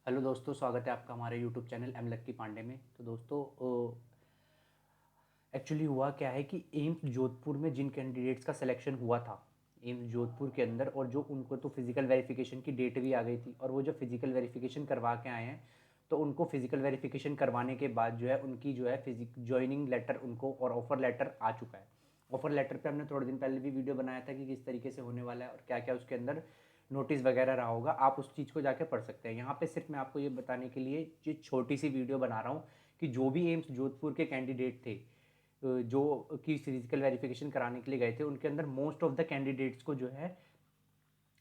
Hello दोस्तों, स्वागत है आपका हमारे यूट्यूब चैनल एम लक्की पांडे में। तो दोस्तों, एक्चुअली हुआ क्या है कि एम्स जोधपुर में जिन कैंडिडेट्स का सिलेक्शन हुआ था एम्स जोधपुर के अंदर, और जो उनको तो फिज़िकल वेरिफिकेशन की डेट भी आ गई थी, और वो जो फिज़िकल वेरिफिकेशन करवा के आए हैं, तो उनको फिज़िकल वेरिफिकेशन करवाने के बाद जो है उनकी जो है फिजिक जॉइनिंग लेटर उनको और ऑफ़र लेटर आ चुका है। ऑफ़र लेटर पे हमने थोड़े दिन पहले भी वीडियो बनाया था कि किस तरीके से होने वाला है और क्या क्या उसके अंदर नोटिस वगैरह रहा होगा। आप उस चीज़ को जाके पढ़ सकते हैं। यहाँ पे सिर्फ मैं आपको ये बताने के लिए ये छोटी सी वीडियो बना रहा हूँ कि जो भी एम्स जोधपुर के कैंडिडेट थे, जो कि फिजिकल वेरिफिकेशन कराने के लिए गए थे, उनके अंदर मोस्ट ऑफ द कैंडिडेट्स को जो है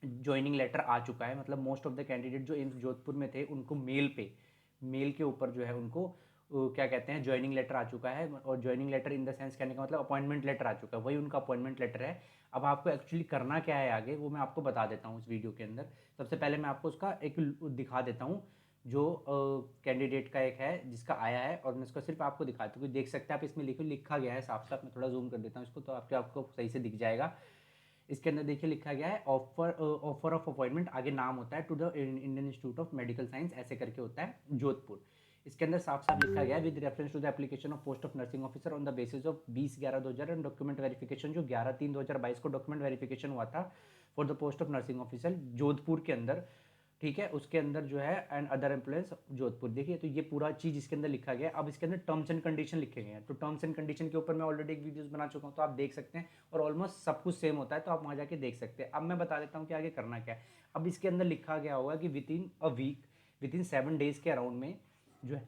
ज्वाइनिंग लेटर आ चुका है। मतलब मोस्ट ऑफ द कैंडिडेट जो एम्स जोधपुर में थे उनको मेल के ऊपर जो है उनको क्या कहते हैं, ज्वाइनिंग लेटर आ चुका है। और joining letter in the sense कहने का मतलब अपॉइंटमेंट लेटर आ चुका है, वही उनका अपॉइंटमेंट लेटर है। अब आपको एक्चुअली करना क्या है आगे, वो मैं आपको बता देता हूँ इस वीडियो के अंदर। सबसे पहले मैं आपको उसका एक दिखा देता हूँ जो कैंडिडेट का एक है जिसका आया है, और मैं उसका सिर्फ आपको दिखाता हूँ। देख सकते हैं आप, इसमें लिखा गया है साफ साफ। मैं थोड़ा जूम कर देता हूँ इसको, तो आपको सही से दिख जाएगा। इसके अंदर देखिए लिखा गया है ऑफर ऑफ अपॉइंटमेंट, आगे नाम होता है to the Indian institute of medical science, ऐसे करके होता है जोधपुर। इसके अंदर साफ साफ लिखा गया है with reference to the application of post of nursing officer on the basis of 20/11/2000 and document verification, जो 11/3/2022 को डॉक्यूमेंट वेरिफिकेशन हुआ था for the post of nursing officer Jodhpur के अंदर। ठीक है, उसके अंदर जो है एंड अदर एम्प्लॉयज जोधपुर। देखिए, तो ये पूरा चीज़ इसके अंदर लिखा गया है। अब इसके अंदर टर्म्स एंड कंडीशन लिखे गए हैं, तो टर्म्स एंड कंडीशन के ऊपर मैं ऑलरेडी एक वीडियोस बना चुका हूँ, तो आप देख सकते हैं। और ऑलमोस्ट सब कुछ सेम होता है, तो आप वहाँ जाके देख सकते हैं। अब मैं बता देता हूँ कि आगे करना क्या है। अब इसके अंदर लिखा गया होगा कि within a week, within 7 days के अराउंड में जो है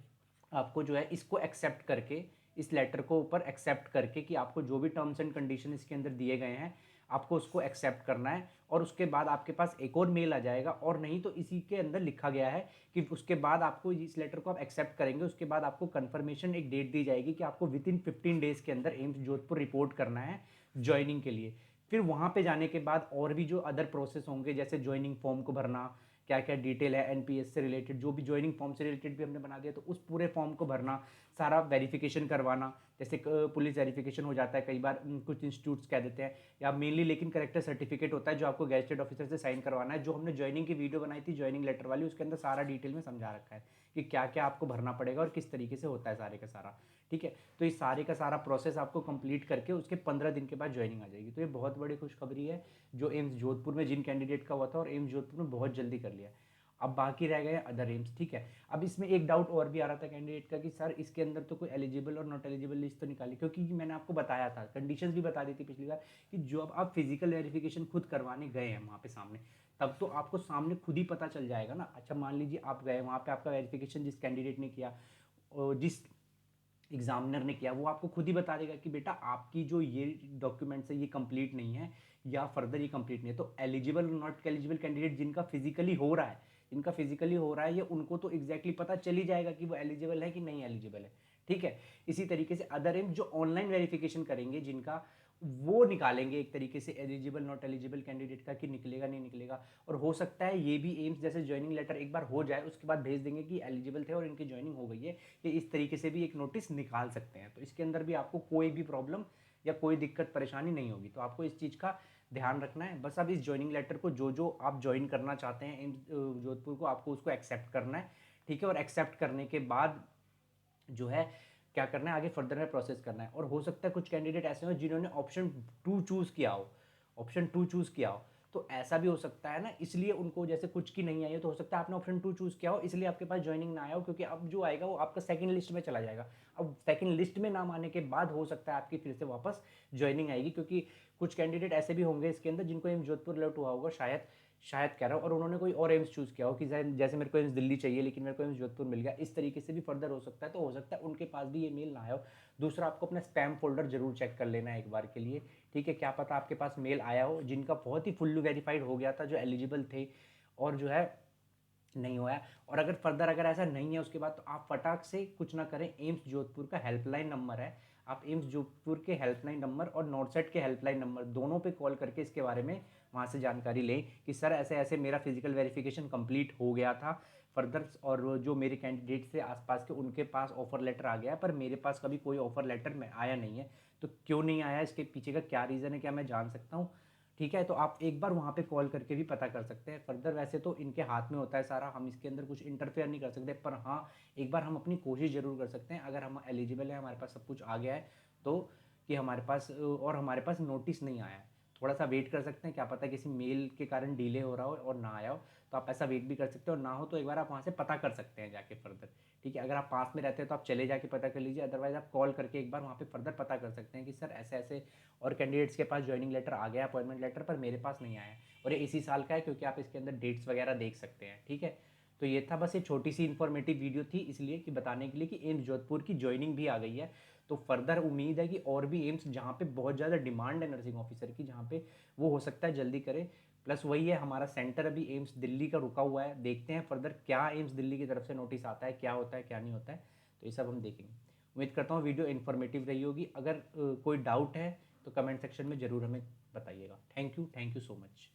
आपको जो है इसको एक्सेप्ट करके, इस लेटर को ऊपर एक्सेप्ट करके कि आपको जो भी टर्म्स एंड कंडीशन इसके अंदर दिए गए हैं आपको उसको एक्सेप्ट करना है। और उसके बाद आपके पास एक और मेल आ जाएगा, और नहीं तो इसी के अंदर लिखा गया है कि उसके बाद आपको इस लेटर को आप एक्सेप्ट करेंगे, उसके बाद आपको कंफर्मेशन एक डेट दी जाएगी कि आपको विद इन 15 डेज के अंदर एम्स जोधपुर रिपोर्ट करना है ज्वाइनिंग के लिए। फिर वहाँ पे जाने के बाद और भी जो अदर प्रोसेस होंगे, जैसे ज्वाइनिंग फॉर्म को भरना, क्या क्या डिटेल है एनपीएस से रिलेटेड, जो भी ज्वाइनिंग फॉर्म से रिलेटेड भी हमने बना दिया, तो उस पूरे फॉर्म को भरना, सारा वेरिफिकेशन करवाना। जैसे पुलिस वेरिफिकेशन हो जाता है कई बार, कुछ इंस्टीट्यूट्स कह देते हैं, या मेनली लेकिन करेक्टर सर्टिफिकेट होता है जो आपको गैजेटेड ऑफिसर से साइन करवाना है। जो हमने ज्वाइनिंग की वीडियो बनाई थी ज्वाइनिंग लेटर वाली, उसके अंदर सारा डिटेल में समझा रखा है कि क्या क्या आपको भरना पड़ेगा और किस तरीके से होता है सारे का सारा। ठीक है, तो इस सारे का सारा प्रोसेस आपको कंप्लीट करके उसके 15 दिन के बाद ज्वाइनिंग आ जाएगी। तो ये बहुत बड़ी खुशखबरी है जो एम्स जोधपुर में जिन कैंडिडेट का हुआ था, और एम्स जोधपुर में बहुत जल्दी कर लिया। अब बाकी रह गए अदर एम्स। ठीक है, अब इसमें एक डाउट और भी आ रहा था कैंडिडेट का कि सर इसके अंदर तो कोई एलिजिबल और नॉट एलिजिबल लिस्ट तो निकाली, क्योंकि मैंने आपको बताया था, कंडीशंस भी बता दी थी पिछली बार, कि जो अब आप फिजिकल वेरिफिकेशन खुद करवाने गए हैं वहाँ पे सामने, तब तो आपको सामने खुद ही पता चल जाएगा ना। अच्छा, मान लीजिए आप गए वहाँ पे, आपका वेरिफिकेशन जिस कैंडिडेट ने किया और जिस एग्जामिनर ने किया, वो आपको खुद ही बता देगा कि बेटा आपकी जो ये डॉक्यूमेंट्स है ये कंप्लीट नहीं है, या फर्दर ये कंप्लीट नहीं है। तो एलिजिबल नॉट एलिजिबल कैंडिडेट जिनका फिजिकली हो रहा है, जिनका फिजिकली हो रहा है, ये उनको तो एग्जैक्टली पता चल ही जाएगा कि वो एलिजिबल है कि नहीं एलिजिबल है। ठीक है, इसी तरीके से अदर एम जो ऑनलाइन वेरिफिकेशन करेंगे जिनका, वो निकालेंगे एक तरीके से एलिजिबल नॉट एलिजिबल कैंडिडेट का कि निकलेगा नहीं निकलेगा। और हो सकता है ये भी एम्स जैसे ज्वाइनिंग लेटर एक बार हो जाए उसके बाद भेज देंगे कि एलिजिबल थे और इनकी ज्वाइनिंग हो गई है, ये इस तरीके से भी एक नोटिस निकाल सकते हैं। तो इसके अंदर भी आपको कोई भी प्रॉब्लम या कोई दिक्कत परेशानी नहीं होगी। तो आपको इस चीज़ का ध्यान रखना है। बस अब इस ज्वाइनिंग लेटर को जो जो आप ज्वाइन करना चाहते हैं एम्स जोधपुर को, आपको उसको एक्सेप्ट करना है। ठीक है, और एक्सेप्ट करने के बाद जो है क्या करना है आगे फर्दर में प्रोसेस करना है। और हो सकता है कुछ कैंडिडेट ऐसे हो जिन्होंने ऑप्शन 2 चूज़ किया हो, ऑप्शन 2 चूज़ किया हो, तो ऐसा भी हो सकता है ना, इसलिए उनको जैसे कुछ की नहीं आई है, तो हो सकता है आपने ऑप्शन 2 चूज़ किया हो इसलिए आपके पास ज्वाइनिंग ना आया हो, क्योंकि अब जो आएगा वो आपका सेकंड लिस्ट में चला जाएगा। अब सेकंड लिस्ट में नाम आने के बाद हो सकता है आपकी फिर से वापस ज्वाइनिंग आएगी, क्योंकि कुछ कैंडिडेट ऐसे भी होंगे इसके अंदर जिनको एम्स जोधपुर अलर्ट हुआ होगा, शायद शायद कह रहा हूँ, और उन्होंने कोई और एम्स चूज़ किया हो कि जैसे मेरे को एम्स दिल्ली चाहिए लेकिन मेरे को एम्स जोधपुर मिल गया, इस तरीके से भी फर्दर हो सकता है। तो हो सकता है उनके पास भी ये मेल ना आया हो। दूसरा, आपको अपना स्पैम फोल्डर जरूर चेक कर लेना है एक बार के लिए। ठीक है, क्या पता आपके पास मेल आया हो जिनका बहुत ही फुल्ली वेरीफाइड हो गया था, जो एलिजिबल थे, और जो है नहीं हुआ है। और अगर फर्दर अगर ऐसा नहीं है उसके बाद, तो आप फटाक से कुछ ना करें, एम्स जोधपुर का हेल्पलाइन नंबर है, आप एम्स जोधपुर के हेल्पलाइन नंबर और नॉर्सेट के हेल्पलाइन नंबर दोनों पे कॉल करके इसके बारे में वहाँ से जानकारी लें कि सर ऐसे ऐसे मेरा फिजिकल वेरिफिकेशन कंप्लीट हो गया था फर्दर, और जो मेरे कैंडिडेट थे आसपास के उनके पास ऑफर लेटर आ गया है, पर मेरे पास कभी कोई ऑफर लेटर में आया नहीं है, तो क्यों नहीं आया, इसके पीछे का क्या रीज़न है, क्या मैं जान सकता हूँ। ठीक है, तो आप एक बार वहाँ पे कॉल करके भी पता कर सकते हैं। फर्दर वैसे तो इनके हाथ में होता है सारा, हम इसके अंदर कुछ इंटरफेयर नहीं कर सकते, पर हाँ, एक बार हम अपनी कोशिश ज़रूर कर सकते हैं, अगर हम एलिजिबल हैं, हमारे पास सब कुछ आ गया है, तो कि हमारे पास और हमारे पास नोटिस नहीं आया है। थोड़ा-सा वेट कर सकते हैं, क्या पता किसी मेल के कारण डिले हो रहा हो और ना आया हो, तो आप ऐसा वेट भी कर सकते हो, और ना हो तो एक बार आप वहाँ से पता कर सकते हैं जाके फर्दर। ठीक है, अगर आप पास में रहते हैं तो आप चले जाके पता कर लीजिए, अदरवाइज़ आप कॉल करके एक बार वहाँ पे फर्दर पता कर सकते हैं कि सर ऐसे-ऐसे और कैंडिडेट्स के पास जॉइनिंग लेटर आ गया, अपॉइंटमेंट लेटर, पर मेरे पास नहीं आया है, और ये इसी साल का है, क्योंकि आप इसके अंदर डेट्स वगैरह देख सकते हैं। ठीक है, तो ये था, बस ये छोटी सी इन्फॉर्मेटिव वीडियो थी, इसलिए कि बताने के लिए कि एम्स जोधपुर की जॉइनिंग भी आ गई है। तो फर्दर उम्मीद है कि और भी एम्स जहाँ पे बहुत ज़्यादा डिमांड है नर्सिंग ऑफिसर की, जहाँ पे वो हो सकता है जल्दी करे। प्लस वही है, हमारा सेंटर अभी एम्स दिल्ली का रुका हुआ है, देखते हैं फर्दर क्या एम्स दिल्ली की तरफ से नोटिस आता है, क्या होता है क्या नहीं होता है, तो ये सब हम देखेंगे। उम्मीद करता हूँ वीडियो इन्फॉर्मेटिव रही होगी। अगर कोई डाउट है तो कमेंट सेक्शन में ज़रूर हमें बताइएगा। Thank you so much.